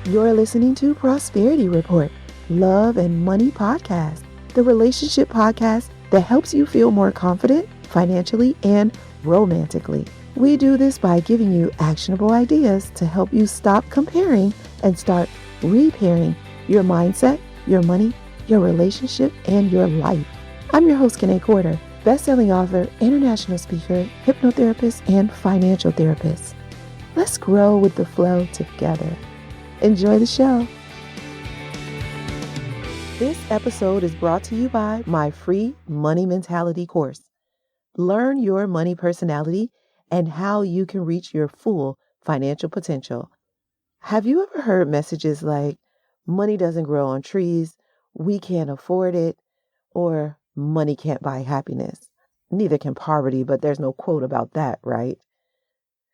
You're listening to Prosperity Report, Love and Money Podcast, the relationship podcast that helps you feel more confident financially and romantically. We do this by giving you actionable ideas to help you stop comparing and start repairing your mindset, your money, your relationship, and your life. I'm your host, Kanae Corder, best-selling author, international speaker, hypnotherapist, and financial therapist. Let's grow with the flow together. Enjoy the show. This episode is brought to you by my free Money Mentality course. Learn your money personality and how you can reach your full financial potential. Have you ever heard messages like, money doesn't grow on trees, we can't afford it, or money can't buy happiness? Neither can poverty, but there's no quote about that, right?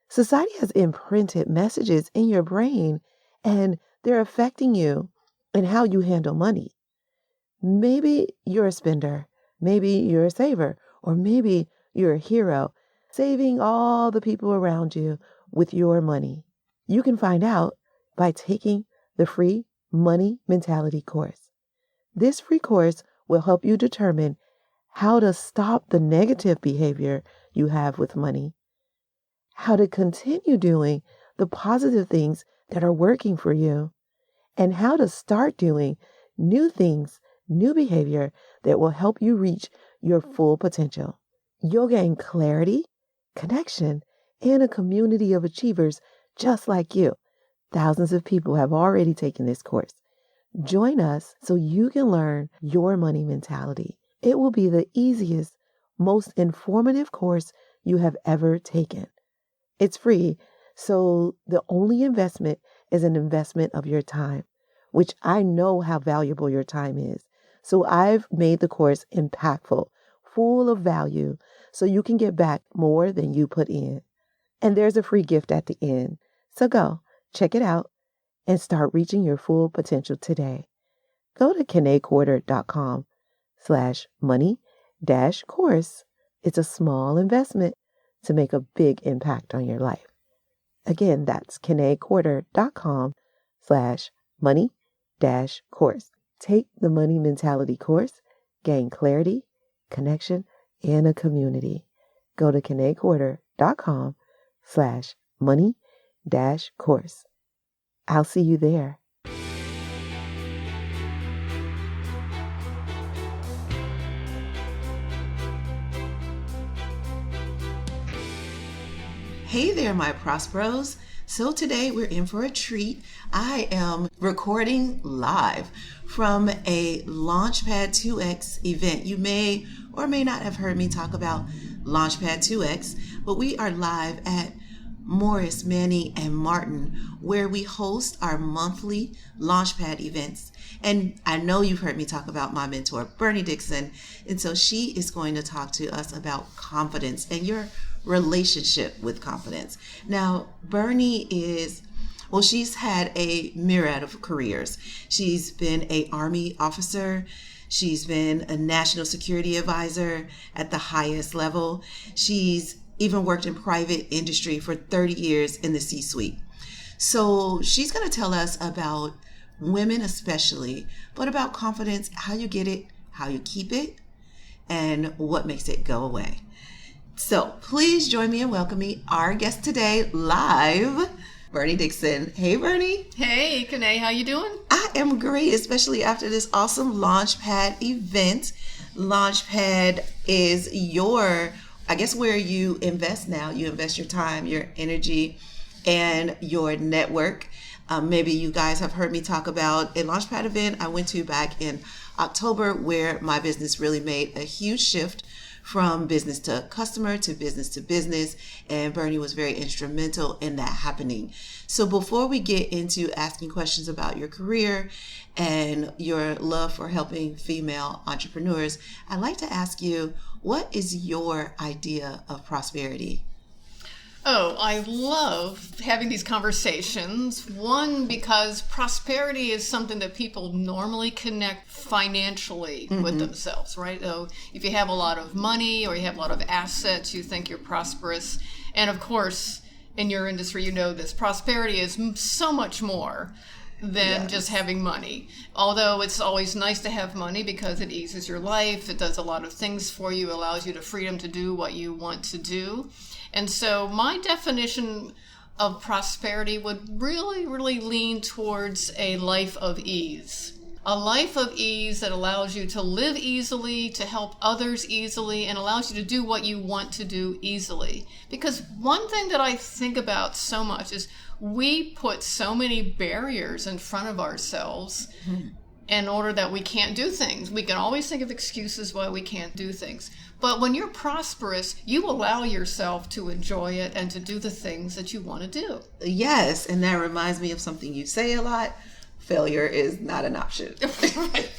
Society has imprinted messages in your brain, and they're affecting you and how you handle money. Maybe you're a spender, maybe you're a saver, or maybe you're a hero, saving all the people around you with your money. You can find out by taking the free Money Mentality course. This free course will help you determine how to stop the negative behavior you have with money, how to continue doing the positive things that are working for you, and how to start doing new things, new behavior that will help you reach your full potential. You'll gain clarity, connection, and a community of achievers just like you. Thousands of people have already taken this course. Join us so you can learn your money mentality. It will be the easiest, most informative course you have ever taken. It's free, so the only investment is an investment of your time, which I know how valuable your time is. So I've made the course impactful, full of value, so you can get back more than you put in. And there's a free gift at the end. So go, check it out, and start reaching your full potential today. Go to KanaeQuarter.com/money-course. It's a small investment to make a big impact on your life. Again, that's KanaeQuarter.com/money-course. Take the Money Mentality course, gain clarity, connection, and a community. Go to KanaeQuarter.com/money-course. I'll see you there. Hey there, my Prosperos. So today we're in for a treat. I am recording live from a Launchpad 2X event. You may or may not have heard me talk about Launchpad 2X, but we are live at Morris, Manny, and Martin, where we host our monthly Launchpad events. And I know you've heard me talk about my mentor, Bernie Dixon, and so she is going to talk to us about confidence and your relationship with confidence. Now, Bernie she's had a myriad of careers. She's been an Army officer. She's been a national security advisor at the highest level. She's even worked in private industry for 30 years in the C-suite. So she's going to tell us about women especially, but about confidence, how you get it, how you keep it, and what makes it go away. So please join me in welcoming our guest today live, Bernie Dixon. Hey, Bernie. Hey, Kanae, how you doing? I am great, especially after this awesome Launchpad event. Launchpad is where you invest now. You invest your time, your energy, and your network. Maybe you guys have heard me talk about a Launchpad event I went to back in October where my business really made a huge shift from business to customer to business, and Bernie was very instrumental in that happening. So before we get into asking questions about your career and your love for helping female entrepreneurs, I'd like to ask you, what is your idea of prosperity? Oh, I love having these conversations. One, because prosperity is something that people normally connect financially with themselves, right? So if you have a lot of money or you have a lot of assets, you think you're prosperous. And of course, in your industry, you know this. Prosperity is so much more. than just having money. Although it's always nice to have money because it eases your life, it does a lot of things for you, allows you the freedom to do what you want to do. And so my definition of prosperity would really, really lean towards a life of ease. A life of ease that allows you to live easily, to help others easily, and allows you to do what you want to do easily. Because one thing that I think about so much is we put so many barriers in front of ourselves in order that we can't do things. We can always think of excuses why we can't do things. But when you're prosperous, you allow yourself to enjoy it and to do the things that you want to do. Yes, and that reminds me of something you say a lot. Failure is not an option. Right.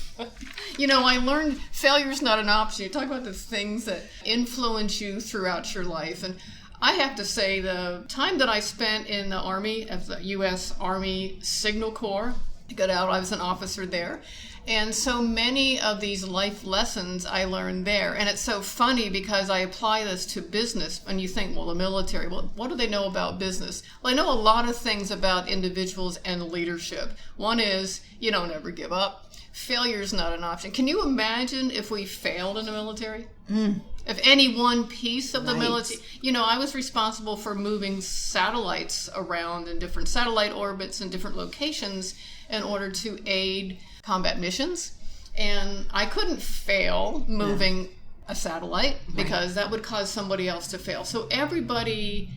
You know, I learned failure is not an option. You talk about the things that influence you throughout your life. And I have to say, the time that I spent in the Army, as the U.S. Army Signal Corps, I got out, I was an officer there. And so many of these life lessons I learned there. And it's so funny because I apply this to business. And you think, well, the military, well, what do they know about business? Well, I know a lot of things about individuals and leadership. One is you don't ever give up. Failure is not an option. Can you imagine if we failed in the military? If any one piece of the military, you know, I was responsible for moving satellites around in different satellite orbits in different locations in order to aid combat missions. And I couldn't fail moving a satellite because that would cause somebody else to fail. So everybody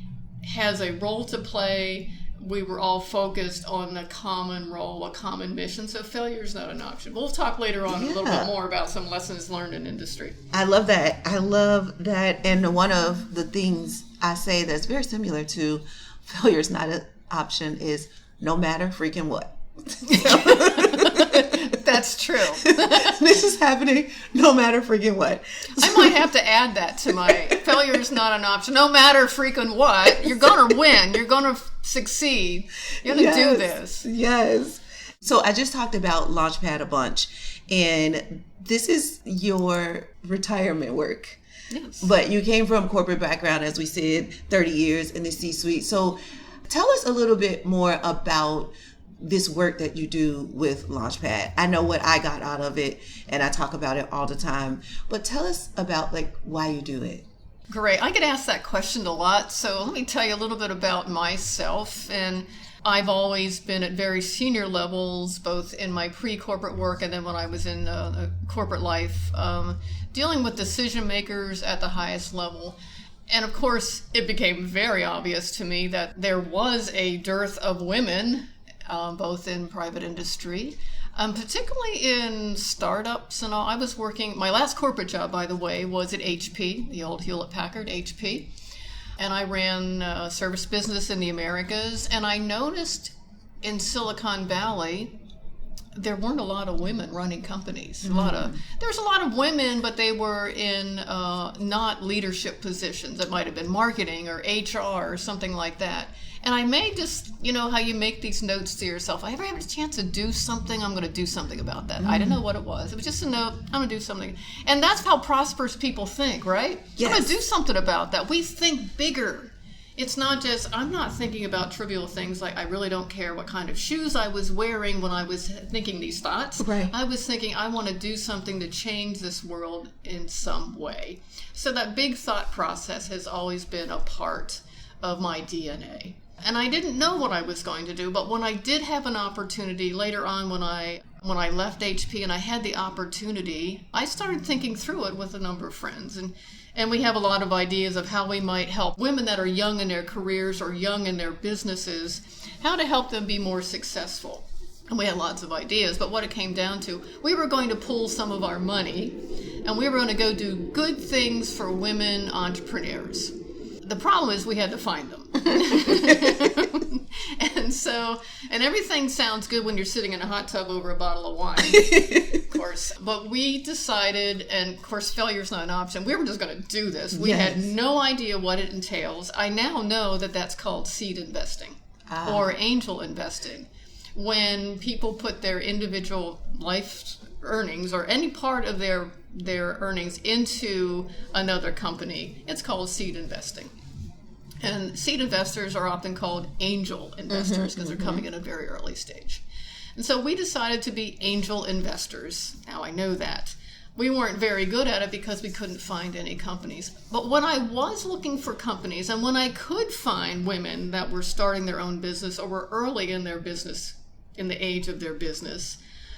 has a role to play. We were all focused on a common role, a common mission. So failure is not an option. We'll talk later on a little bit more about some lessons learned in industry. I love that. I love that. And one of the things I say that's very similar to failure is not an option is no matter freaking what. That's true. This is happening no matter freaking what. I might have to add that to my failure is not an option. No matter freaking what, you're going to win. You're going to succeed. You're going to do this. Yes. So I just talked about Launchpad a bunch, and this is your retirement work. Yes. But you came from corporate background, as we said, 30 years in the C-suite. So tell us a little bit more about this work that you do with Launchpad. I know what I got out of it, and I talk about it all the time. But tell us about why you do it. Great. I get asked that question a lot. So let me tell you a little bit about myself. And I've always been at very senior levels, both in my pre-corporate work and then when I was in corporate life, dealing with decision makers at the highest level. And of course, it became very obvious to me that there was a dearth of women both in private industry, particularly in startups and all. I was working, my last corporate job, by the way, was at HP, the old Hewlett-Packard HP. And I ran a service business in the Americas. And I noticed in Silicon Valley, there weren't a lot of women running companies. There was a lot of women, but they were in not leadership positions. It might have been marketing or HR or something like that. And I made just, you know, how you make these notes to yourself. If I ever have a chance to do something, I'm going to do something about that. I didn't know what it was. It was just a note. I'm going to do something. And that's how prosperous people think, right? Yes. I'm going to do something about that. We think bigger. It's not just, I'm not thinking about trivial things like I really don't care what kind of shoes I was wearing when I was thinking these thoughts. Right. I was thinking I want to do something to change this world in some way. So that big thought process has always been a part of my DNA. And I didn't know what I was going to do, but when I did have an opportunity later on when I left HP and I had the opportunity, I started thinking through it with a number of friends. And we have a lot of ideas of how we might help women that are young in their careers or young in their businesses, how to help them be more successful. And we had lots of ideas, but what it came down to, we were going to pool some of our money and we were going to go do good things for women entrepreneurs. The problem is we had to find them. And everything sounds good when you're sitting in a hot tub over a bottle of wine, of course. But we decided, and of course failure's not an option, we were just going to do this. We had no idea what it entails. I now know that that's called seed investing or angel investing. When people put their individual life earnings or any part of their earnings into another company, it's called seed investing. And seed investors are often called angel investors because they're coming in a very early stage. And so we decided to be angel investors. Now I know that. We weren't very good at it because we couldn't find any companies. But when I was looking for companies, and when I could find women that were starting their own business or were early in their business, in the age of their business,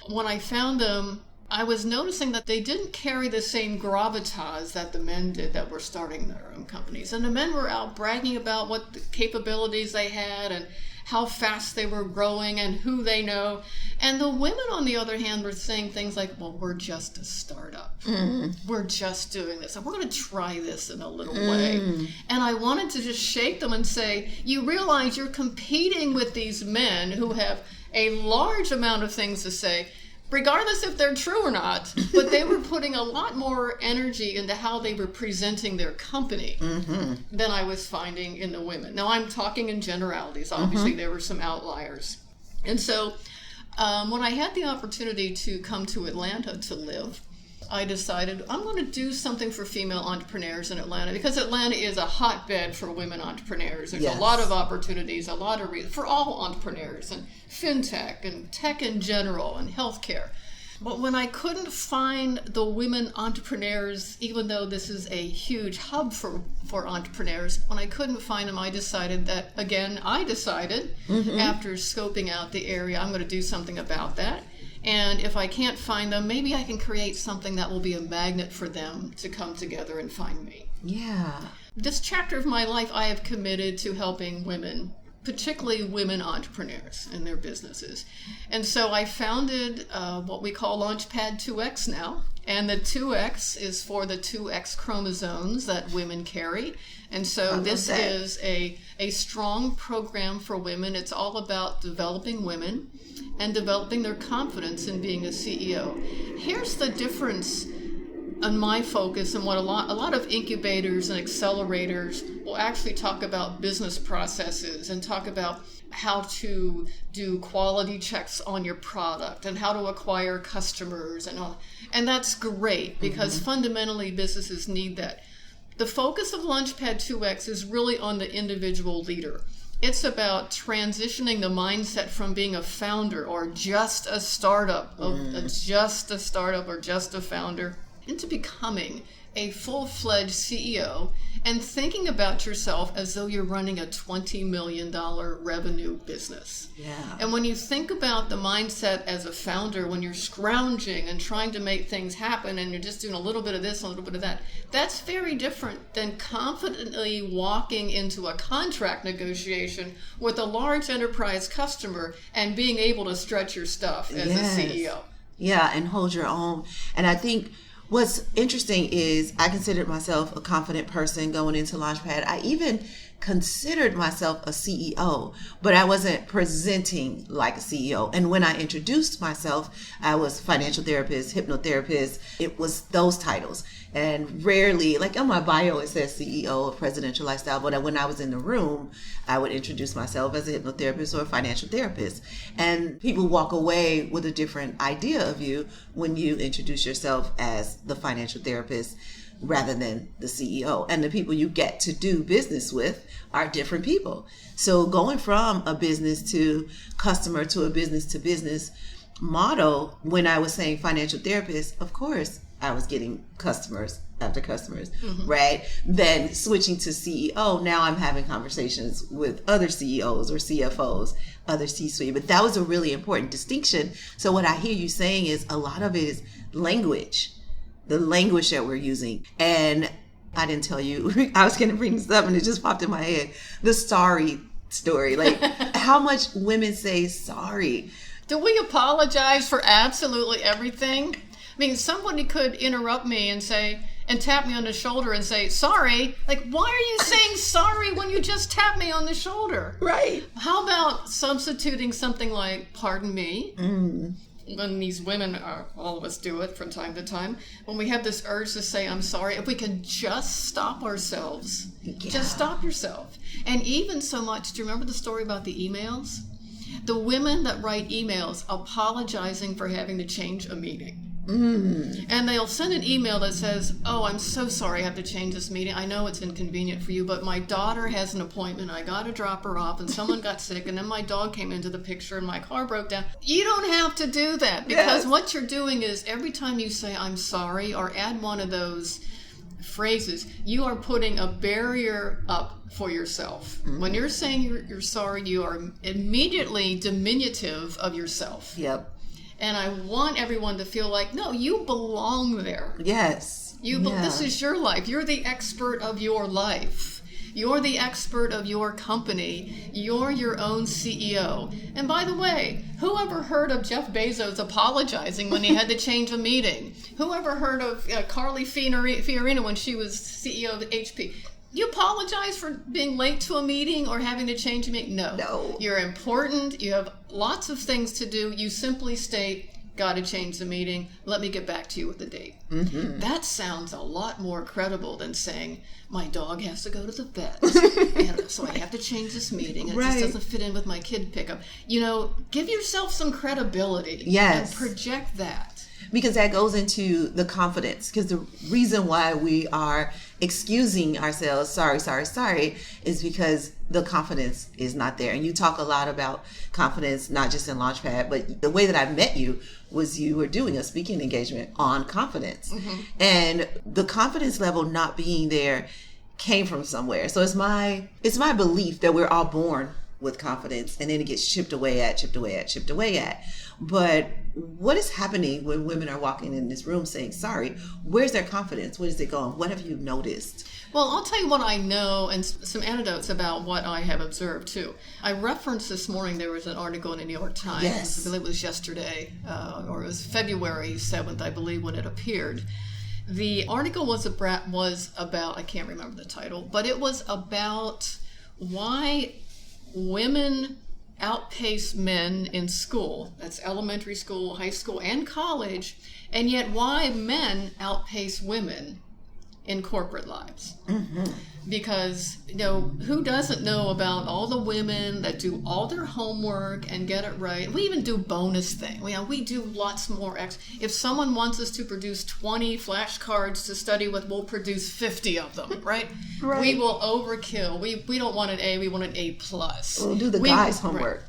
when I found them, I was noticing that they didn't carry the same gravitas that the men did that were starting their own companies. And the men were out bragging about what the capabilities they had and how fast they were growing and who they know. And the women, on the other hand, were saying things like, well, we're just a startup. We're just doing this. And we're going to try this in a little way. And I wanted to just shake them and say, you realize you're competing with these men who have a large amount of things to say, regardless if they're true or not, but they were putting a lot more energy into how they were presenting their company than I was finding in the women. Now, I'm talking in generalities. Obviously, there were some outliers. And so when I had the opportunity to come to Atlanta to live, I decided I'm going to do something for female entrepreneurs in Atlanta, because Atlanta is a hotbed for women entrepreneurs. There's a lot of opportunities, a lot of for all entrepreneurs, and fintech and tech in general and healthcare. But when I couldn't find the women entrepreneurs, even though this is a huge hub for entrepreneurs, when I couldn't find them, I decided that, again, after scoping out the area, I'm going to do something about that. And if I can't find them, maybe I can create something that will be a magnet for them to come together and find me. Yeah. This chapter of my life, I have committed to helping women, particularly women entrepreneurs in their businesses. And so I founded what we call Launchpad 2X now. And the 2X is for the 2X chromosomes that women carry. And so this is a strong program for women. It's all about developing women and developing their confidence in being a CEO. Here's the difference on my focus, and what a lot of incubators and accelerators will actually talk about business processes and talk about how to do quality checks on your product and how to acquire customers and all. And that's great, because fundamentally businesses need that. The focus of Launchpad 2X is really on the individual leader. It's about transitioning the mindset from being a founder or just a startup, or just a founder, into becoming a full-fledged CEO and thinking about yourself as though you're running a $20 million revenue business. Yeah. And when you think about the mindset as a founder, when you're scrounging and trying to make things happen and you're just doing a little bit of this, a little bit of that, that's very different than confidently walking into a contract negotiation with a large enterprise customer and being able to stretch your stuff as a CEO. Yeah, and hold your own. And I think what's interesting is I considered myself a confident person going into Launchpad. I even considered myself a CEO, but I wasn't presenting like a CEO. And when I introduced myself, I was financial therapist, hypnotherapist. It was those titles. And rarely, like on my bio, it says CEO of Presidential Lifestyle. But when I was in the room, I would introduce myself as a hypnotherapist or a financial therapist. And people walk away with a different idea of you when you introduce yourself as the financial therapist rather than the CEO. And the people you get to do business with are different people. So going from a business to customer to a business to business model, when I was saying financial therapist, of course, I was getting customers after customers, right? Then switching to CEO, now I'm having conversations with other CEOs or CFOs, other C-suite. But that was a really important distinction. So what I hear you saying is a lot of it is language, the language that we're using. And I didn't tell you, I was going to bring this up and it just popped in my head. The sorry story, like how much women say sorry. Do we apologize for absolutely everything? I mean, somebody could interrupt me and say, and tap me on the shoulder and say, sorry. Like, why are you saying sorry when you just tap me on the shoulder? Right. How about substituting something like, pardon me? When these women are, all of us do it from time to time, when we have this urge to say, I'm sorry, if we can just stop ourselves, just stop yourself. And even so much, do you remember the story about the emails? The women that write emails apologizing for having to change a meeting. And they'll send an email that says, oh, I'm so sorry I have to change this meeting. I know it's inconvenient for you, but my daughter has an appointment. I got to drop her off, and someone got sick, and then my dog came into the picture, and my car broke down. You don't have to do that, because what you're doing is every time you say, I'm sorry, or add one of those phrases, you are putting a barrier up for yourself. When you're saying you're sorry, you are immediately diminutive of yourself. Yep. And I want everyone to feel like, no, you belong there. Yes. This is your life. You're the expert of your life. You're the expert of your company. You're your own CEO. And by the way, whoever heard of Jeff Bezos apologizing when he had to change a meeting? Whoever heard of Carly Fiorina when she was CEO of HP? You apologize for being late to a meeting or having to change a meeting? No. You're important. You have lots of things to do. You simply state, got to change the meeting. Let me get back to you with the date. That sounds a lot more credible than saying, my dog has to go to the vet, and so I have to change this meeting. And it just doesn't fit in with my kid pickup. Give yourself some credibility. Yes. And project that. Because that goes into the confidence. Because the reason why we are excusing ourselves, sorry, is because the confidence is not there. And you talk a lot about confidence, not just in Launchpad, but the way that I met you was you were doing a speaking engagement on confidence. And the confidence level not being there came from somewhere. So it's my belief that we're all born with confidence, and then it gets chipped away at. But what is happening when women are walking in this room saying sorry? Where's their confidence? Where is it going? What have you noticed? Well, I'll tell you what I know and some anecdotes about what I have observed too. I referenced this morning, there was an article in the New York Times. Yes. I believe it was yesterday, or it was February 7th, I believe, when it appeared. The article was about, I can't remember the title, but it was about why women outpace men in school. That's elementary school, high school, and college. And yet why men outpace women in corporate lives. Because, who doesn't know about all the women that do all their homework and get it right? We even do bonus things. We do lots more. If someone wants us to produce 20 flashcards to study with, we'll produce 50 of them, right? We will overkill. We don't want an A, we want an A+. We'll do the guys' homework.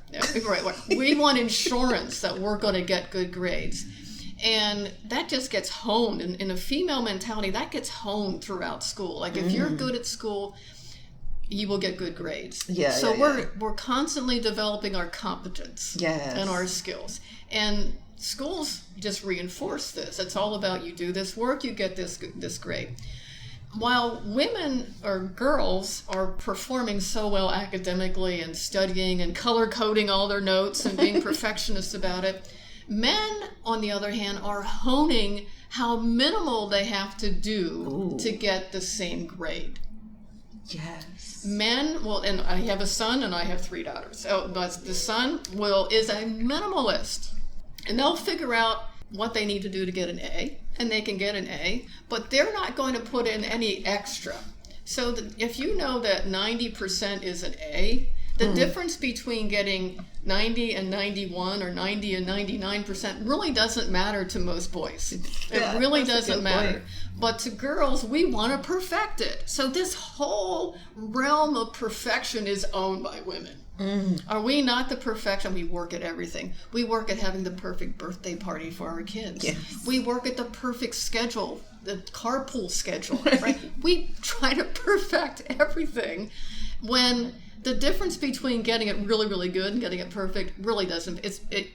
Right. We want insurance that we're going to get good grades. And that just gets honed. In a female mentality, that gets honed throughout school. Like, if you're good at school, you will get good grades. We're constantly developing our competence and our skills. And schools just reinforce this. It's all about, you do this work, you get this grade. While women or girls are performing so well academically and studying and color coding all their notes and being perfectionists about it, men, on the other hand, are honing how minimal they have to do to get the same grade. Yes. Men, and I have a son and I have 3 daughters. So the son is a minimalist. And they'll figure out what they need to do to get an A, and they can get an A, but they're not going to put in any extra. So if you know that 90% is an A, the difference between getting 90 and 91 or 90 and 99% really doesn't matter to most boys. It really doesn't matter. But to girls, we want to perfect it. So this whole realm of perfection is owned by women. Are we not the perfection? We work at everything. We work at having the perfect birthday party for our kids. Yes. We work at the perfect schedule, the carpool schedule, right? We try to perfect everything when the difference between getting it really, really good and getting it perfect really doesn't.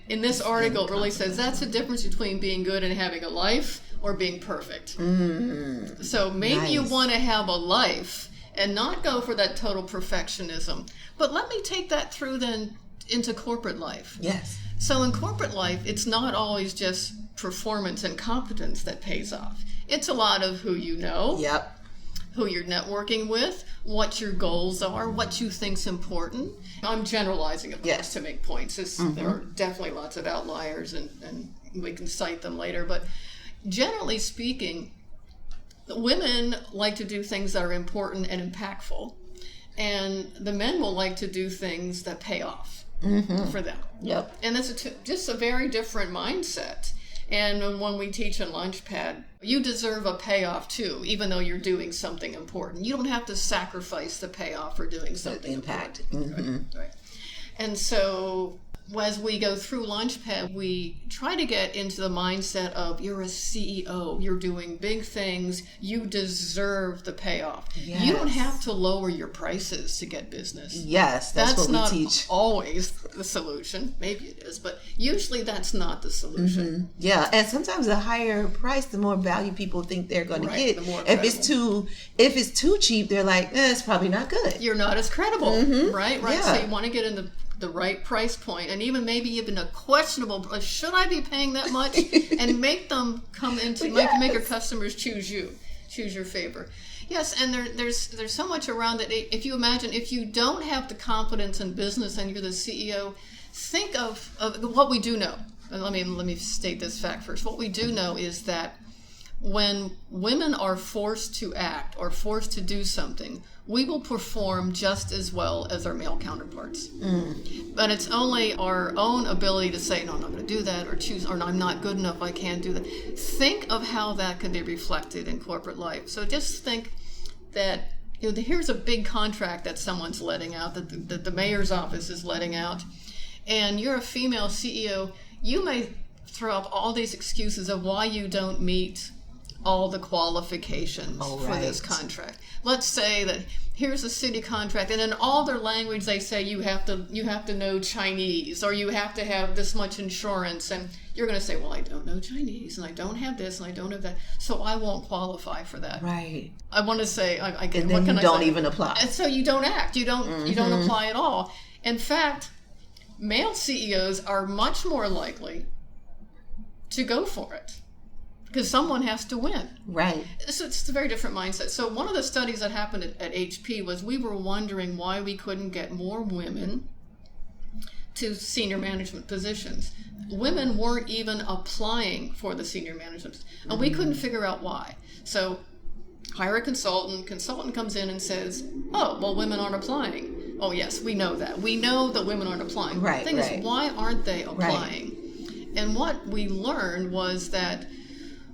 In this article, it really says that's the difference between being good and having a life or being perfect. So maybe you want to have a life and not go for that total perfectionism. But let me take that through then into corporate life. Yes. So in corporate life, it's not always just performance and competence that pays off. It's a lot of who you know. Yep. Who you're networking with, what your goals are, what you think's important. I'm generalizing, of course, to make points. There are definitely lots of outliers, and we can cite them later. But generally speaking, women like to do things that are important and impactful, and the men will like to do things that pay off for them. Yep. And that's just a very different mindset. And when we teach in Launchpad, you deserve a payoff too, even though you're doing something important. You don't have to sacrifice the payoff for doing something impact. important. Right. And so as we go through Launchpad, we try to get into the mindset of you're a CEO, you're doing big things, you deserve the payoff. Yes. You don't have to lower your prices to get business. Yes, that's what we teach. That's not always the solution. Maybe it is, but usually that's not the solution. Yeah, and sometimes the higher price, the more value people think they're going to get. The more if it's too cheap, they're like, it's probably not good. You're not as credible, right? Yeah. So you want to get in the right price point, and maybe even a questionable, should I be paying that much? And make them come into, make your customers choose your favor. Yes, and there's so much around it. If you imagine, if you don't have the confidence in business and you're the CEO, think of what we do know. And let me state this fact first. What we do know is that when women are forced to act or forced to do something, we will perform just as well as our male counterparts. But it's only our own ability to say, no, I'm not going to do that, or choose, or no, I'm not good enough, I can't do that. Think of how that can be reflected in corporate life. So just think that, here's a big contract that someone's letting out, that the mayor's office is letting out, and you're a female CEO. You may throw up all these excuses of why you don't meet all the qualifications for this contract. Let's say that here's a city contract, and in all their language they say you have to know Chinese, or you have to have this much insurance, and you're going to say, well, I don't know Chinese, and I don't have this, and I don't have that, so I won't qualify for that. Right. I want to say, and then you don't even apply. And so you don't act. You don't apply at all. In fact, male CEOs are much more likely to go for it, because someone has to win. Right. So it's a very different mindset. So one of the studies that happened at HP was we were wondering why we couldn't get more women to senior management positions. Women weren't even applying for the senior management, and we couldn't figure out why. So hire a consultant. Consultant comes in and says, oh, well, women aren't applying. Oh, yes, we know that. We know that women aren't applying. Right, the thing is, why aren't they applying? Right. And what we learned was that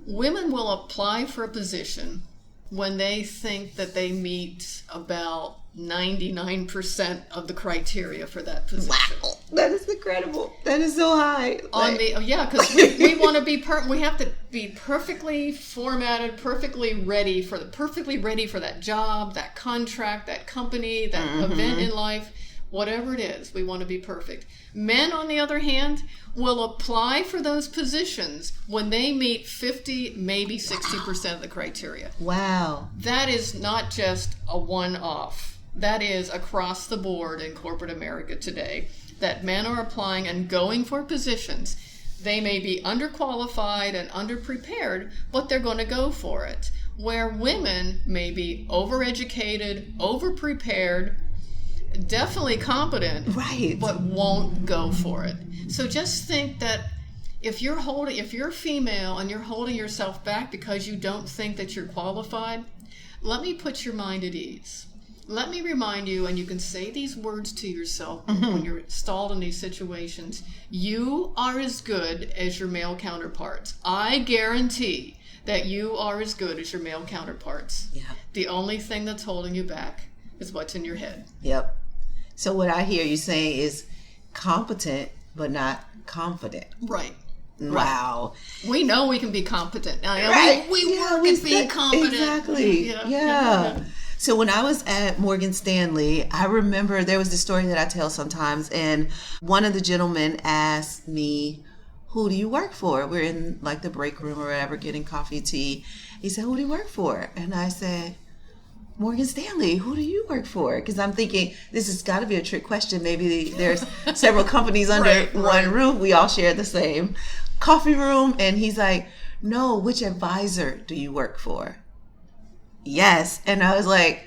women will apply for a position when they think that they meet about 99% of the criteria for that position. Wow, that is incredible. That is so high. Because we want to be we have to be perfectly formatted, perfectly ready for that job, that contract, that company, that event in life. Whatever it is, we want to be perfect. Men, on the other hand, will apply for those positions when they meet 50, maybe 60% of the criteria. Wow. That is not just a one-off. That is across the board in corporate America today, that men are applying and going for positions. They may be underqualified and underprepared, but they're going to go for it. Where women may be overeducated, overprepared, definitely competent, right, but won't go for it. So just think that if you're female and you're holding yourself back because you don't think that you're qualified, let me put your mind at ease. Let me remind you, and you can say these words to yourself when you're stalled in these situations. You are as good as your male counterparts. I guarantee that you are as good as your male counterparts. Yeah. The only thing that's holding you back is what's in your head. Yep. So what I hear you saying is competent, but not confident. Right. Wow. We know we can be competent. Right. We work at being competent. Exactly. Yeah. So when I was at Morgan Stanley, I remember there was this story that I tell sometimes, and one of the gentlemen asked me, who do you work for? We're in like the break room or whatever, getting coffee, tea. He said, who do you work for? And I said, Morgan Stanley, who do you work for? Because I'm thinking this has got to be a trick question. Maybe there's several companies under one roof. We all share the same coffee room. And he's like, no, which advisor do you work for? Yes. And I was like,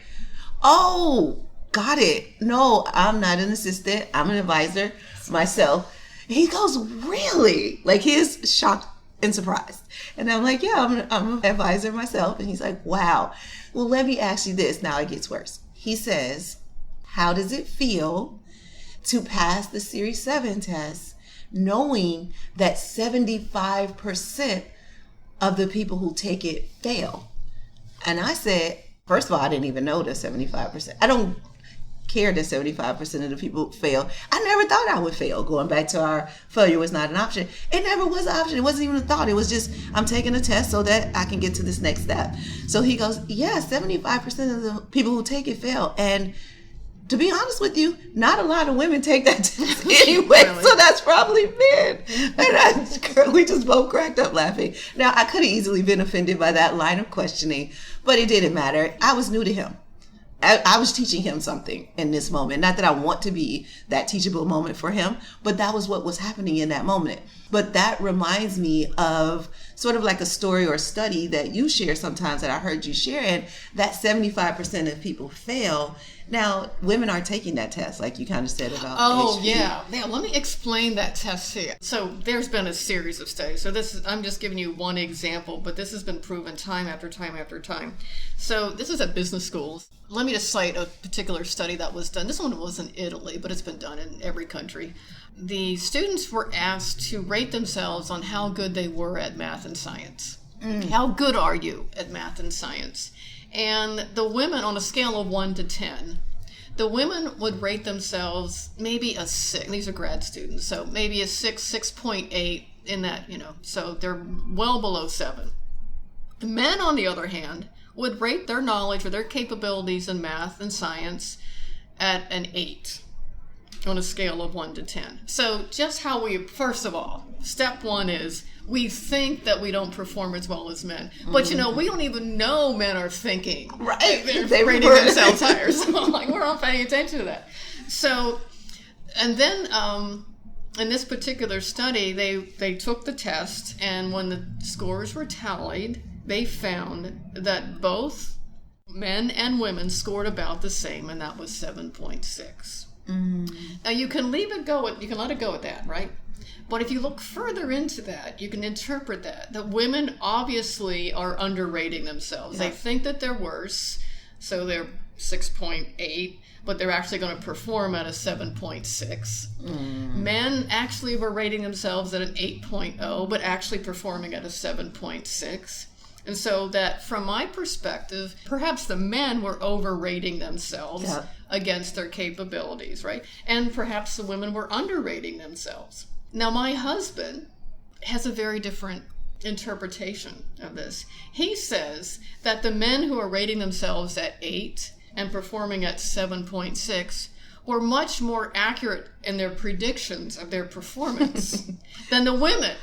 oh, got it. No, I'm not an assistant. I'm an advisor myself. And he goes, really? Like, he's shocked and surprised. And I'm like, yeah, I'm an advisor myself. And he's like, wow. Well, let me ask you this. Now it gets worse. He says, how does it feel to pass the Series 7 test knowing that 75% of the people who take it fail. And I said, first of all, I didn't even know that 75%. I don't care that 75% of the people fail. I never thought I would fail. Going back to our failure was not an option. It never was an option. It wasn't even a thought. It was just, I'm taking a test so that I can get to this next step. So he goes, yeah, 75% of the people who take it fail. And to be honest with you, not a lot of women take that test anyway. Really? So that's probably men. And we just both cracked up laughing. Now, I could have easily been offended by that line of questioning, but it didn't matter. I was new to him. I was teaching him something in this moment. Not that I want to be that teachable moment for him, but that was what was happening in that moment. But that reminds me of sort of like a story or study that you share sometimes that I heard you share, and that 75% of people fail. Now, women are taking that test, like you kind of said about HP. Yeah. Now, let me explain that test here. So there's been a series of studies. So I'm just giving you one example, but this has been proven time after time after time. So this is at business schools. Let me just cite a particular study that was done. This one was in Italy, but it's been done in every country. The students were asked to rate themselves on how good they were at math and science. How good are you at math and science? And the women, on a scale of 1 to 10, the women would rate themselves maybe a 6. These are grad students, so maybe a 6, 6.8 in that, so they're well below 7. The men, on the other hand, would rate their knowledge or their capabilities in math and science at an 8 on a scale of 1 to 10. So just how first of all, step one is we think that we don't perform as well as men. But, we don't even know men are thinking. Right. They're rating themselves higher. So, we're not paying attention to that. So, and then in this particular study, they took the test, and when the scores were tallied, they found that both men and women scored about the same, and that was 7.6. Now, you can let it go at that, right? But if you look further into that, you can interpret that women obviously are underrating themselves. Yeah. They think that they're worse, so they're 6.8, but they're actually going to perform at a 7.6. Men actually were rating themselves at an 8.0, but actually performing at a 7.6. And so that, from my perspective, perhaps the men were overrating themselves against their capabilities, right? And perhaps the women were underrating themselves. Now, my husband has a very different interpretation of this. He says that the men who are rating themselves at 8 and performing at 7.6 were much more accurate in their predictions of their performance than the women.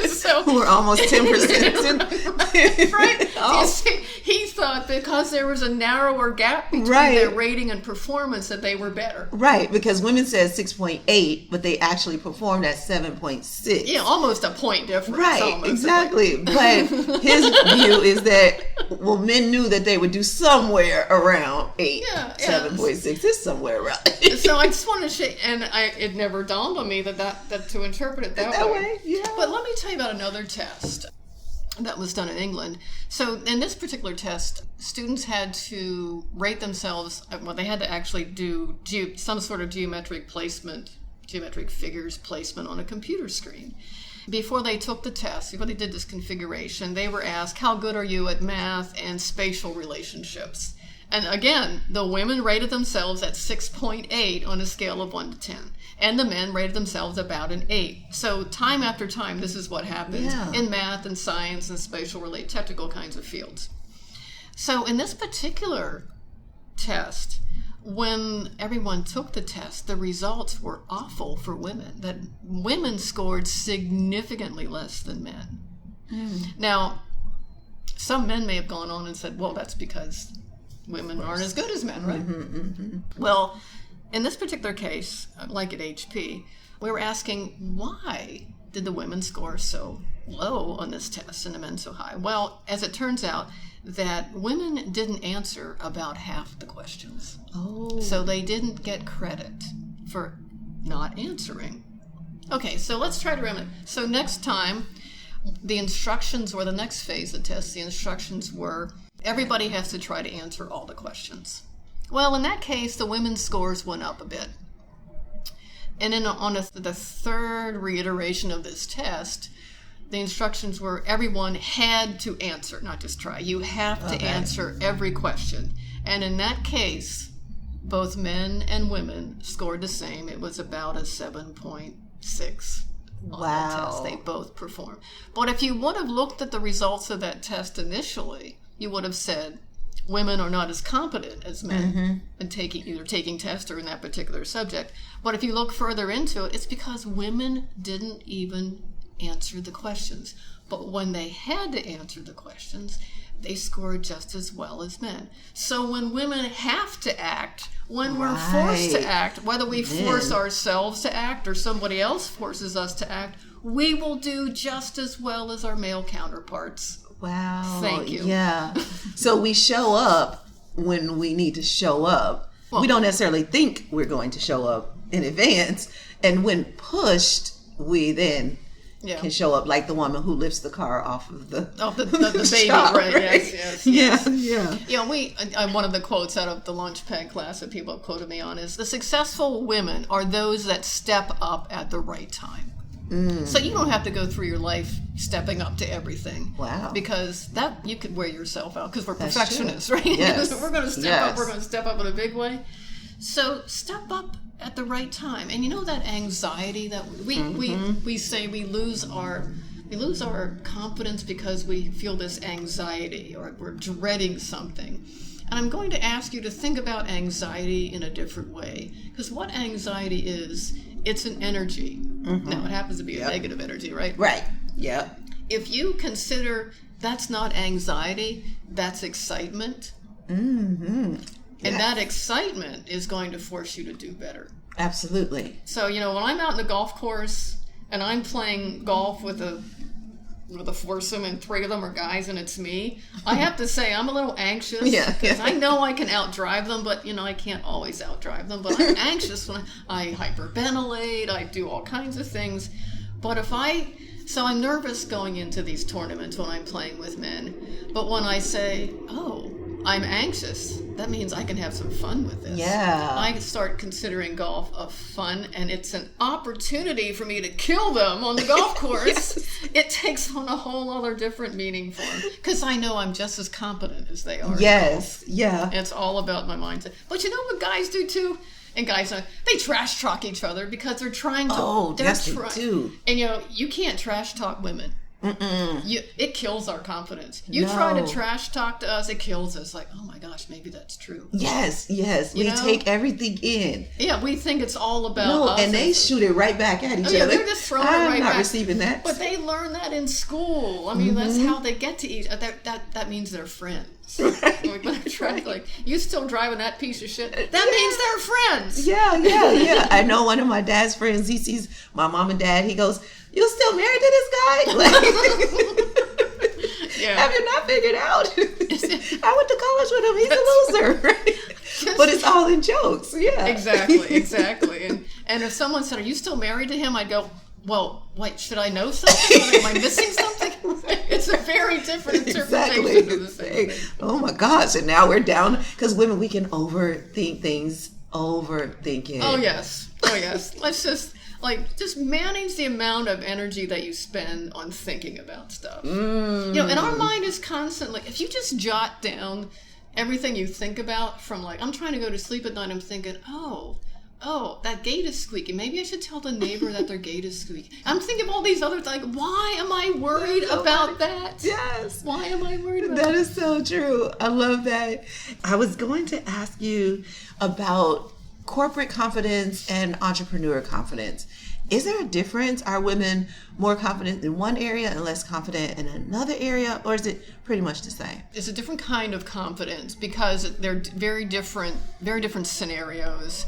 So, who were almost 10%. Right? Oh. You see, he thought because there was a narrower gap between their rating and performance that they were better. Right, because women said 6.8, but they actually performed at 7.6. Yeah, almost a point difference. Right, exactly. But his view is that, men knew that they would do somewhere around 8. 7.6 is somewhere around 8. So I just want to say, and it never dawned on me that to interpret it that way. Yeah. But let me tell you about another test that was done in England. So in this particular test, students had to rate themselves. Well, they had to actually do some sort of geometric figures placement on a computer screen. Before they took the test, before they did this configuration, they were asked, how good are you at math and spatial relationships? And again, the women rated themselves at 6.8 on a scale of 1 to 10. And the men rated themselves about an 8. So time after time, this is what happens in math and science and spatial technical kinds of fields. So in this particular test, when everyone took the test, the results were awful for women. That women scored significantly less than men. Now, some men may have gone on and said, well, that's because women aren't as good as men, right? Well, in this particular case, like at HP, we were asking, why did the women score so low on this test and the men so high? Well, as it turns out, that women didn't answer about half the questions. So they didn't get credit for not answering. Okay, so let's try to remember. So next time, the instructions were the next phase of the test. The instructions were, everybody has to try to answer all the questions. Well, in that case, the women's scores went up a bit. And then on the third reiteration of this test, the instructions were everyone had to answer, not just try. You have to answer every question. And in that case, both men and women scored the same. It was about a 7.6 on that test. They both performed. But if you would have looked at the results of that test initially, you would have said women are not as competent as men in taking tests or in that particular subject. But if you look further into it, it's because women didn't even answer the questions. But when they had to answer the questions, they scored just as well as men. So when women have to act, when we're forced to act, whether we force ourselves to act or somebody else forces us to act, we will do just as well as our male counterparts. Wow. Thank you. Yeah. So we show up when we need to show up. Well, we don't necessarily think we're going to show up in advance. And when pushed, we then can show up, like the woman who lifts the car off of the baby, shop, right? Yes. Yeah. One of the quotes out of the Launchpad class that people have quoted me on is, the successful women are those that step up at the right time. So you don't have to go through your life stepping up to everything. Wow. Because that you could wear yourself out, because we're perfectionists, right? Yes. We're going to step up. We're going to step up in a big way. So step up at the right time. And you know that anxiety that we say we lose our confidence because we feel this anxiety or we're dreading something. And I'm going to ask you to think about anxiety in a different way. Because what anxiety is, it's an energy. Now, it happens to be a negative energy, right? Right. Yeah. If you consider that's not anxiety, that's excitement. And that excitement is going to force you to do better. Absolutely. So, when I'm out in the golf course and I'm playing golf with a foursome and three of them are guys and it's me, I have to say I'm a little anxious because I know I can outdrive them, but I can't always outdrive them. But I'm anxious when I hyperventilate, I do all kinds of things. But so I'm nervous going into these tournaments when I'm playing with men. But when I say, I'm anxious, that means I can have some fun with this. Yeah. I start considering golf a fun, and it's an opportunity for me to kill them on the golf course. It takes on a whole other different meaning for them, because I know I'm just as competent as they are. Yes. Yeah. It's all about my mindset. But you know what guys do too? And guys, they trash talk each other because they're trying to. Yes, they do. And you can't trash talk women. It kills our confidence. You try to trash talk to us, it kills us. Like, oh my gosh, maybe that's true. Yes. We take everything in. Yeah, we think it's all about us. And they shoot it right back at each other. They're just throwing it right back. I'm not receiving that. But they learn that in school. I mean, that's how they get to each other. That means they're friends. Right. Like, you still driving that piece of shit? That means they're friends. Yeah. I know one of my dad's friends, he sees my mom and dad, he goes, "You still married to this guy?" Like, have you not figured out? I went to college with him. He's a loser. Right? But it's all in jokes. Yeah. Exactly. And if someone said, "Are you still married to him?" I'd go, "Well, wait, should I know something? Am I missing something?" It's a very different interpretation of the same thing. Oh my gosh. And now we're down, because women, we can overthink things, overthink it. Oh yes. Let's just manage the amount of energy that you spend on thinking about stuff. And our mind is constantly, if you just jot down everything you think about, from like, I'm trying to go to sleep at night, I'm thinking, oh, that gate is squeaky. Maybe I should tell the neighbor that their gate is squeaky. I'm thinking of all these other things. Like, why am I worried about that? Yes. Why am I worried about that? That is so true. I love that. I was going to ask you about corporate confidence and entrepreneur confidence. Is there a difference? Are women more confident in one area and less confident in another area, or is it pretty much the same? It's a different kind of confidence because they're very different scenarios.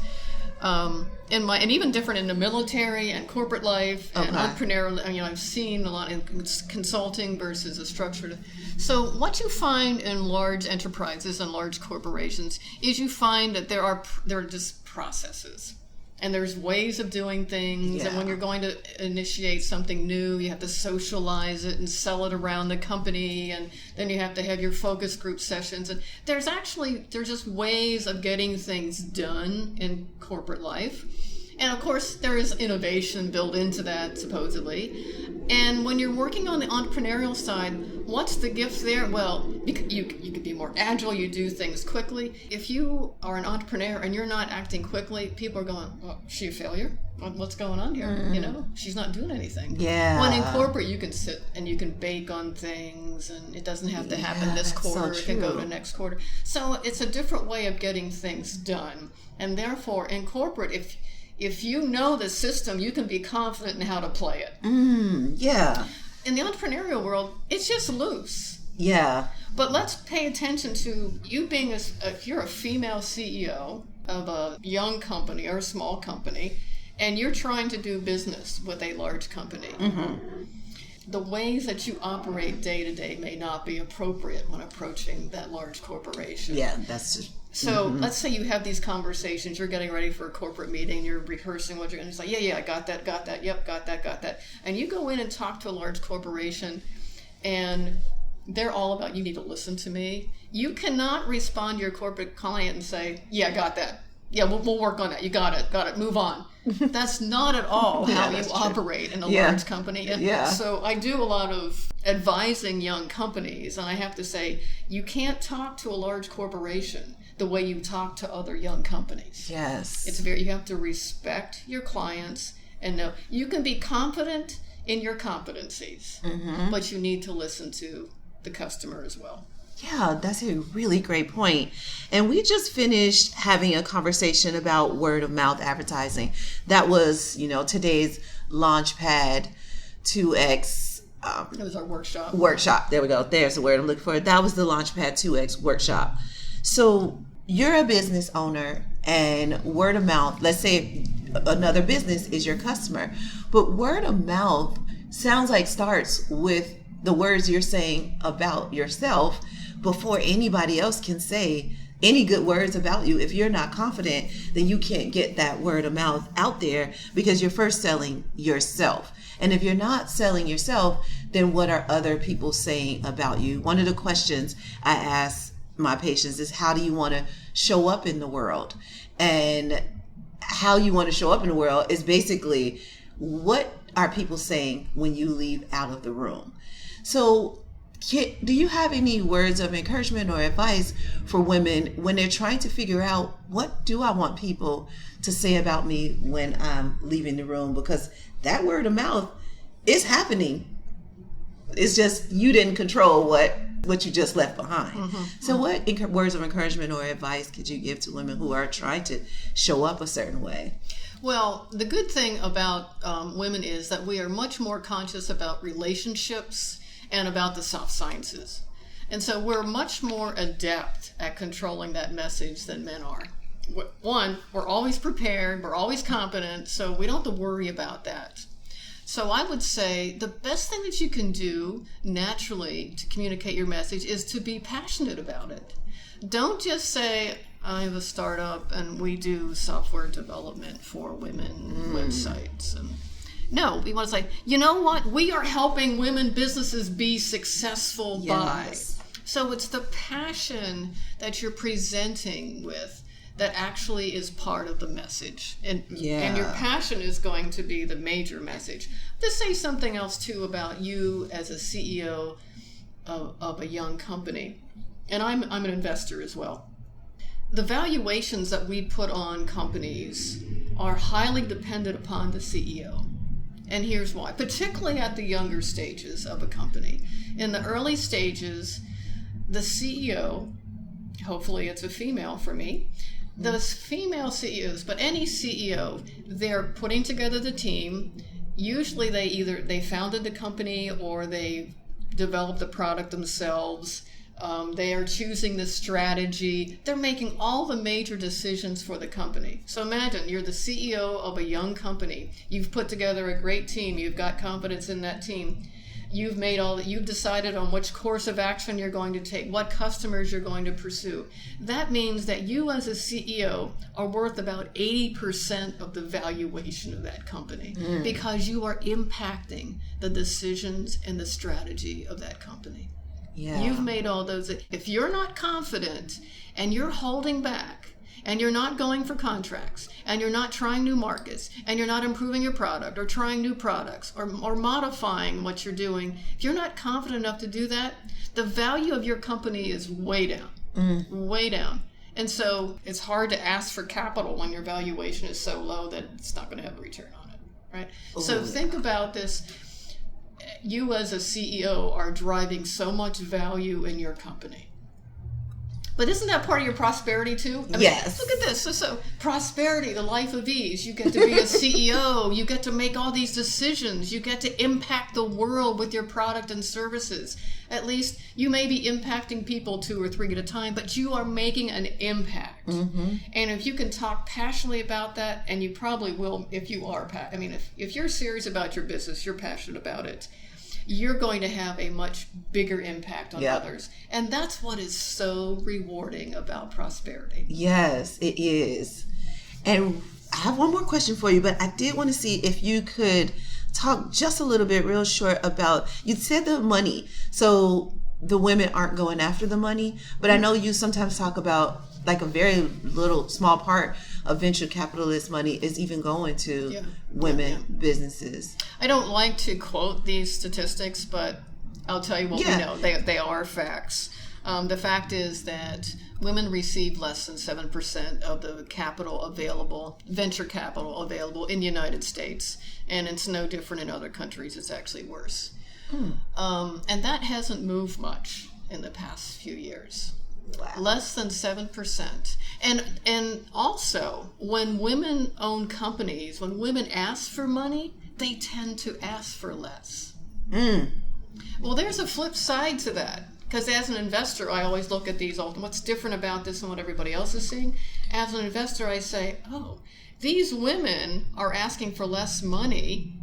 And even different in the military and corporate life and entrepreneurial. I've seen a lot in consulting versus a structured. So what you find in large enterprises and large corporations is you find that there are just processes. And there's ways of doing things. And when you're going to initiate something new, you have to socialize it and sell it around the company. And then you have to have your focus group sessions. And there's just ways of getting things done in corporate life. And of course, there is innovation built into that, supposedly. And when you're working on the entrepreneurial side, what's the gift there? Well, you could be more agile, you do things quickly. If you are an entrepreneur and you're not acting quickly, people are going, oh, is she a failure? What's going on here? You know, she's not doing anything. Yeah. When in corporate, you can sit and you can bake on things, and it doesn't have to happen this quarter. It can go to next quarter. So it's a different way of getting things done. And therefore, in corporate, if you know the system, you can be confident in how to play it. Yeah. In the entrepreneurial world, it's just loose. Yeah. But let's pay attention to you being if you're a female CEO of a young company or a small company, and you're trying to do business with a large company. The ways that you operate day to day may not be appropriate when approaching that large corporation. Yeah, that's just... So let's say you have these conversations, you're getting ready for a corporate meeting, you're rehearsing what you're going to say. Yeah, I got that, yep, got that. And you go in and talk to a large corporation, and they're all about, you need to listen to me. You cannot respond to your corporate client and say, yeah, I got that. Yeah, we'll work on that. You got it, move on. That's not at all how you operate in a large company. And so I do a lot of advising young companies, and I have to say, you can't talk to a large corporation the way you talk to other young companies. Yes. You have to respect your clients and know you can be confident in your competencies, but you need to listen to the customer as well. Yeah, that's a really great point. And we just finished having a conversation about word of mouth advertising. That was, today's Launchpad 2X. It was our workshop. Workshop. There we go. There's the word I'm looking for. That was the Launchpad 2X workshop. So you're a business owner, and word of mouth, let's say another business is your customer, but word of mouth sounds like starts with the words you're saying about yourself before anybody else can say any good words about you. If you're not confident, then you can't get that word of mouth out there because you're first selling yourself. And if you're not selling yourself, then what are other people saying about you? One of the questions I ask my patients is, how do you want to show up in the world? And how you want to show up in the world is basically, what are people saying when you leave out of the room? So do you have any words of encouragement or advice for women when they're trying to figure out, what do I want people to say about me when I'm leaving the room? Because that word of mouth is happening. It's just you didn't control what you just left behind. So what words of encouragement or advice could you give to women who are trying to show up a certain way? Well, the good thing about women is that we are much more conscious about relationships and about the soft sciences. And so we're much more adept at controlling that message than men are. One, we're always prepared, we're always competent, so we don't have to worry about that. So I would say the best thing that you can do naturally to communicate your message is to be passionate about it. Don't just say, I have a startup and we do software development for women websites. And no, we want to say, you know what? We are helping women businesses be successful by. So it's the passion that you're presenting with that actually is part of the message. And your passion is going to be the major message. Let's say something else too about you as a CEO of a young company. And I'm an investor as well. The valuations that we put on companies are highly dependent upon the CEO. And here's why, particularly at the younger stages of a company. In the early stages, the CEO, hopefully it's a female for me, those female CEOs, but any CEO, they're putting together the team. Usually they founded the company or they developed the product themselves. They are choosing the strategy. They're making all the major decisions for the company. So imagine you're the CEO of a young company. You've put together a great team. You've got confidence in that team. You've decided on which course of action you're going to take, what customers you're going to pursue. That means that you as a CEO are worth about 80% of the valuation of that company because you are impacting the decisions and the strategy of that company. Yeah. You've made all those. If you're not confident and you're holding back, and you're not going for contracts, and you're not trying new markets, and you're not improving your product or trying new products or modifying what you're doing, if you're not confident enough to do that, the value of your company is way down, way down. And so it's hard to ask for capital when your valuation is so low that it's not going to have a return on it, right? So think about this. You as a CEO are driving so much value in your company. But isn't that part of your prosperity too? I mean, yes. Look at this. So prosperity, the life of ease. You get to be a CEO. You get to make all these decisions. You get to impact the world with your product and services. At least you may be impacting people 2 or 3 at a time, but you are making an impact. And if you can talk passionately about that, and you probably will if you are, if you're serious about your business, you're passionate about it, you're going to have a much bigger impact on others. And that's what is so rewarding about prosperity. Yes, it is. And I have one more question for you, but I did want to see if you could talk just a little bit real short about, you said the money. So the women aren't going after the money, but I know you sometimes talk about like a very little small part of venture capitalist money is even going to women businesses. I don't like to quote these statistics, but I'll tell you what we know. They are facts. The fact is that women receive less than 7% of the capital available, venture capital available in the United States. And it's no different in other countries. It's actually worse. And that hasn't moved much in the past few years. Wow. Less than 7%. And also, when women own companies, when women ask for money, they tend to ask for less. Well, there's a flip side to that. Because as an investor, I always look at these, what's different about this and what everybody else is seeing. As an investor, I say, these women are asking for less money.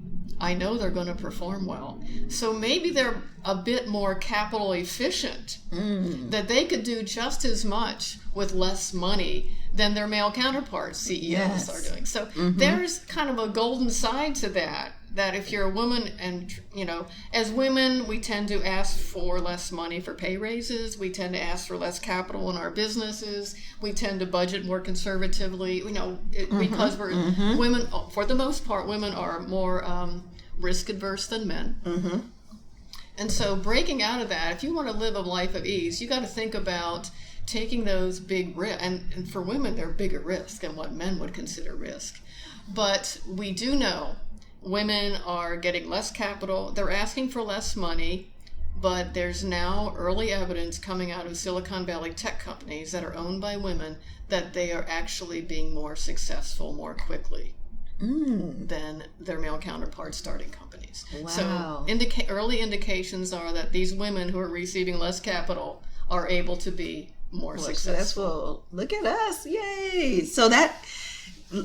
I know they're going to perform well. So maybe they're a bit more capital efficient, that they could do just as much with less money than their male counterparts, CEOs, are doing. So there's kind of a golden side to that if you're a woman and, as women, we tend to ask for less money for pay raises. We tend to ask for less capital in our businesses. We tend to budget more conservatively, because we're women, for the most part, women are more risk adverse than men. And so breaking out of that, if you want to live a life of ease, you got to think about taking those big risks. And for women, they're bigger risk than what men would consider risk. But we do know women are getting less capital. They're asking for less money. But there's now early evidence coming out of Silicon Valley tech companies that are owned by women that they are actually being more successful more quickly than their male counterparts starting companies. Wow. So early indications are that these women who are receiving less capital are able to be more successful. Look at us. Yay. So that,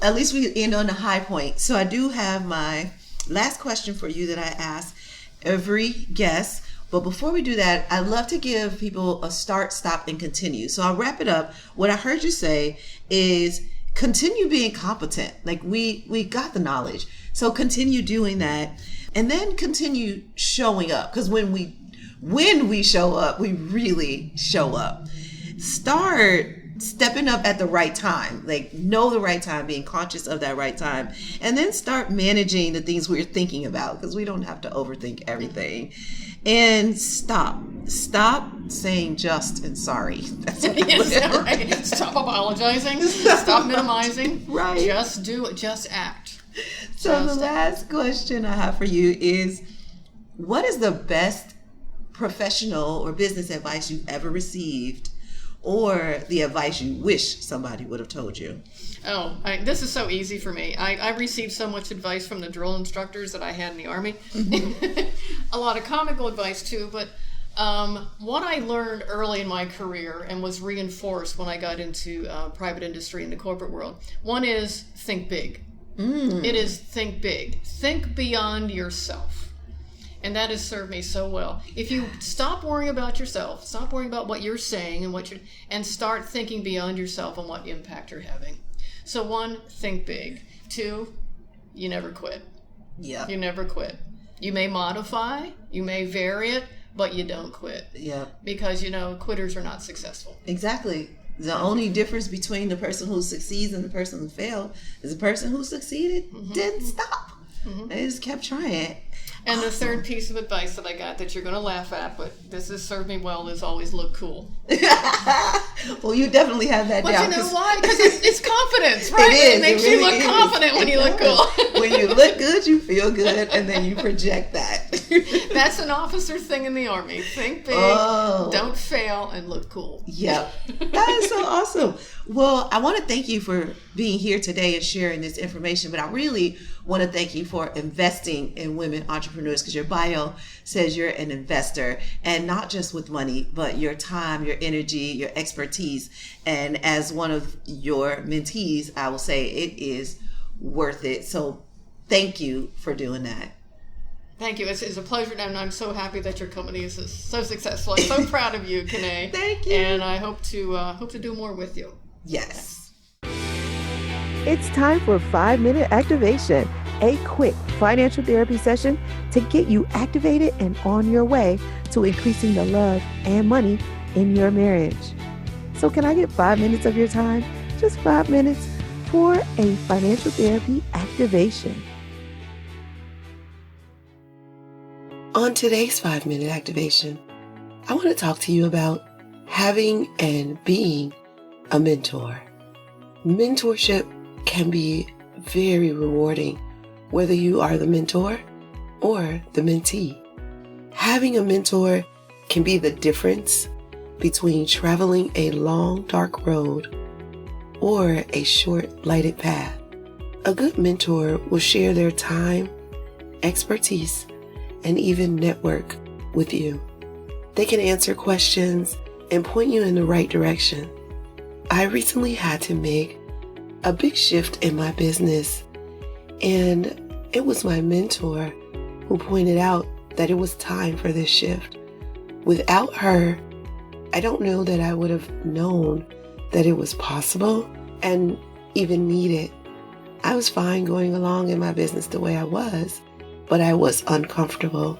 at least we end on a high point. So I do have my last question for you that I ask every guest. But before we do that, I'd love to give people a start, stop, and continue. So I'll wrap it up. What I heard you say is continue being competent. Like we got the knowledge. So continue doing that. And then continue showing up. Because when we show up, we really show up. Start stepping up at the right time. Like know the right time, being conscious of that right time. And then start managing the things we're thinking about. Because we don't have to overthink everything. And stop saying just and sorry. That's what right. Stop apologizing. Stop minimizing. Right. Just do it. Just act. So the last question I have for you is, what is the best professional or business advice you've ever received, or the advice you wish somebody would have told you? This is so easy for me. I received so much advice from the drill instructors that I had in the Army. A lot of comical advice too, but what I learned early in my career and was reinforced when I got into private industry in the corporate world, one is think big. It is think big. Think beyond yourself. And that has served me so well. If you stop worrying about yourself, stop worrying about what you're saying and start thinking beyond yourself and what impact you're having. So 1, think big. 2, you never quit. Yeah. You never quit. You may modify, you may vary it, but you don't quit. Yeah. Because, quitters are not successful. Exactly. The only difference between the person who succeeds and the person who failed is the person who succeeded didn't stop. They just kept trying. And the third piece of advice that I got that you're going to laugh at, but this has served me well, is always look cool. Well, you definitely have that But down. you know why? Because it's confidence, right? It is. It makes It you really look is. confident when you look cool. When you look good, you feel good, and then you project that. That's an officer thing in the Army. Think big, don't fail, and look cool. Yep. That is so awesome. Well, I want to thank you for being here today and sharing this information, but I really want to thank you for investing in women entrepreneurs, because your bio says you're an investor, and not just with money, but your time, your energy, your expertise. And as one of your mentees, I will say it is worth it. So thank you for doing that. Thank you. It's a pleasure, and I'm so happy that your company is so successful. I'm so proud of you, Kanae. Thank you. And I hope to do more with you. Yes. It's time for 5-minute activation, a quick financial therapy session to get you activated and on your way to increasing the love and money in your marriage. So can I get 5 minutes of your time? Just 5 minutes for a financial therapy activation. On today's 5-minute activation, I want to talk to you about having and being a mentor. Mentorship can be very rewarding, whether you are the mentor or the mentee. Having a mentor can be the difference between traveling a long, dark road or a short, lighted path. A good mentor will share their time, expertise, and even network with you. They can answer questions and point you in the right direction. I recently had to make a big shift in my business, and it was my mentor who pointed out that it was time for this shift. Without her, I don't know that I would have known that it was possible and even needed. I was fine going along in my business the way I was, but I was uncomfortable.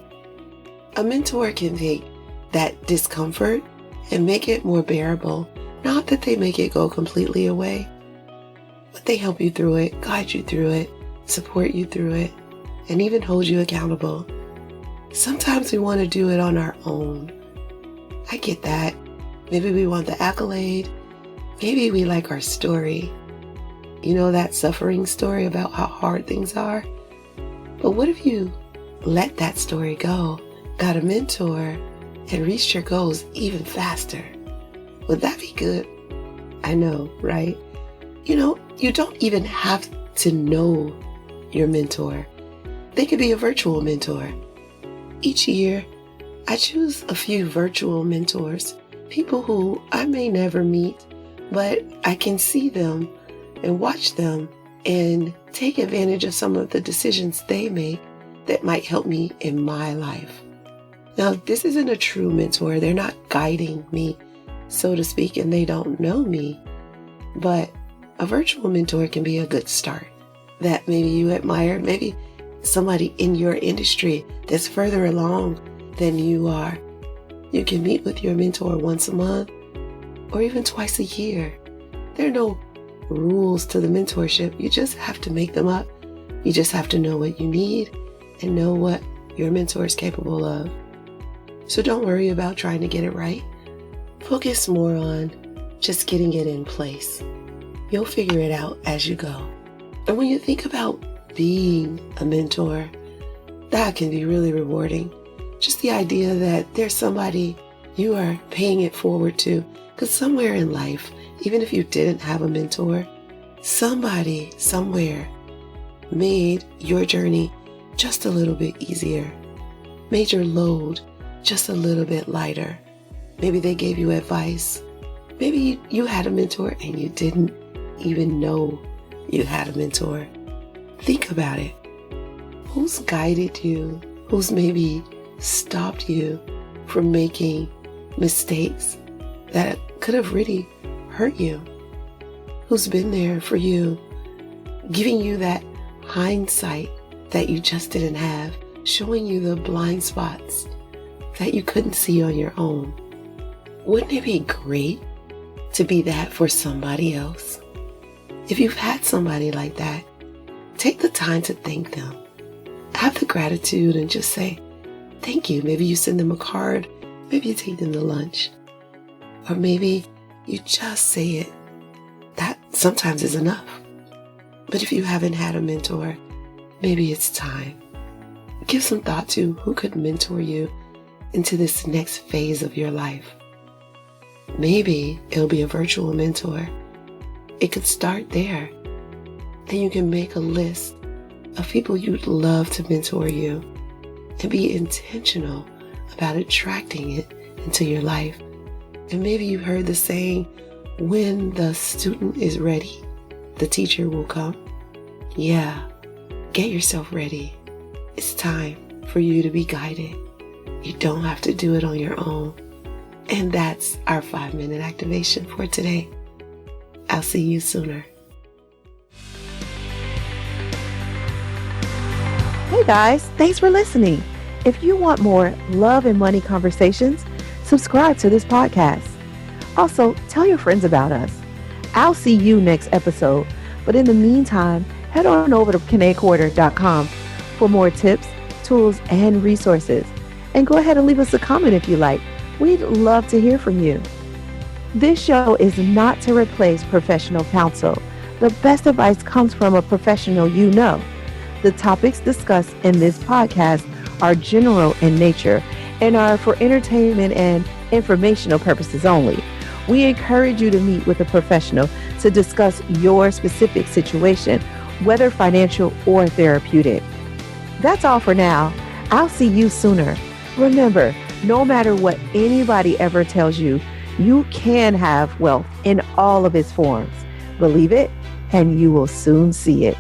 A mentor can take that discomfort and make it more bearable. Not that they make it go completely away, but they help you through it, guide you through it, support you through it, and even hold you accountable. Sometimes we want to do it on our own. I get that. Maybe we want the accolade. Maybe we like our story. You know, that suffering story about how hard things are? But what if you let that story go, got a mentor, and reached your goals even faster? Would that be good? I know, right? You know, you don't even have to know your mentor. They could be a virtual mentor. Each year, I choose a few virtual mentors, people who I may never meet, but I can see them and watch them and take advantage of some of the decisions they make that might help me in my life. Now, this isn't a true mentor. They're not guiding me, so to speak, and they don't know me. But a virtual mentor can be a good start that maybe you admire, maybe somebody in your industry that's further along than you are. You can meet with your mentor once a month or even twice a year. There are no rules to the mentorship. You just have to make them up. You just have to know what you need and know what your mentor is capable of. So don't worry about trying to get it right. Focus more on just getting it in place. You'll figure it out as you go. And when you think about being a mentor, that can be really rewarding. Just the idea that there's somebody you are paying it forward to. Because somewhere in life, even if you didn't have a mentor, somebody somewhere made your journey just a little bit easier, made your load just a little bit lighter. Maybe they gave you advice. Maybe you had a mentor and you didn't even know you had a mentor. Think about it. Who's guided you? Who's maybe stopped you from making mistakes that could have really hurt you? Who's been there for you, giving you that hindsight that you just didn't have, showing you the blind spots that you couldn't see on your own? Wouldn't it be great to be that for somebody else. If you've had somebody like that, take the time to thank them. Have the gratitude and just say, thank you. Maybe you send them a card. Maybe you take them to lunch. Or maybe you just say it. That sometimes is enough. But if you haven't had a mentor, maybe it's time. Give some thought to who could mentor you into this next phase of your life. Maybe it'll be a virtual mentor. It could start there. Then you can make a list of people you'd love to mentor you and be intentional about attracting it into your life. And maybe you've heard the saying, when the student is ready, the teacher will come. Yeah, get yourself ready. It's time for you to be guided. You don't have to do it on your own. And that's our 5-minute activation for today. I'll see you sooner. Hey guys, thanks for listening. If you want more love and money conversations, subscribe to this podcast. Also, tell your friends about us. I'll see you next episode. But in the meantime, head on over to KeneQuarter.com for more tips, tools, and resources. And go ahead and leave us a comment if you like. We'd love to hear from you. This show is not to replace professional counsel. The best advice comes from a professional you know. The topics discussed in this podcast are general in nature and are for entertainment and informational purposes only. We encourage you to meet with a professional to discuss your specific situation, whether financial or therapeutic. That's all for now. I'll see you sooner. Remember, no matter what anybody ever tells you, you can have wealth in all of its forms. Believe it, and you will soon see it.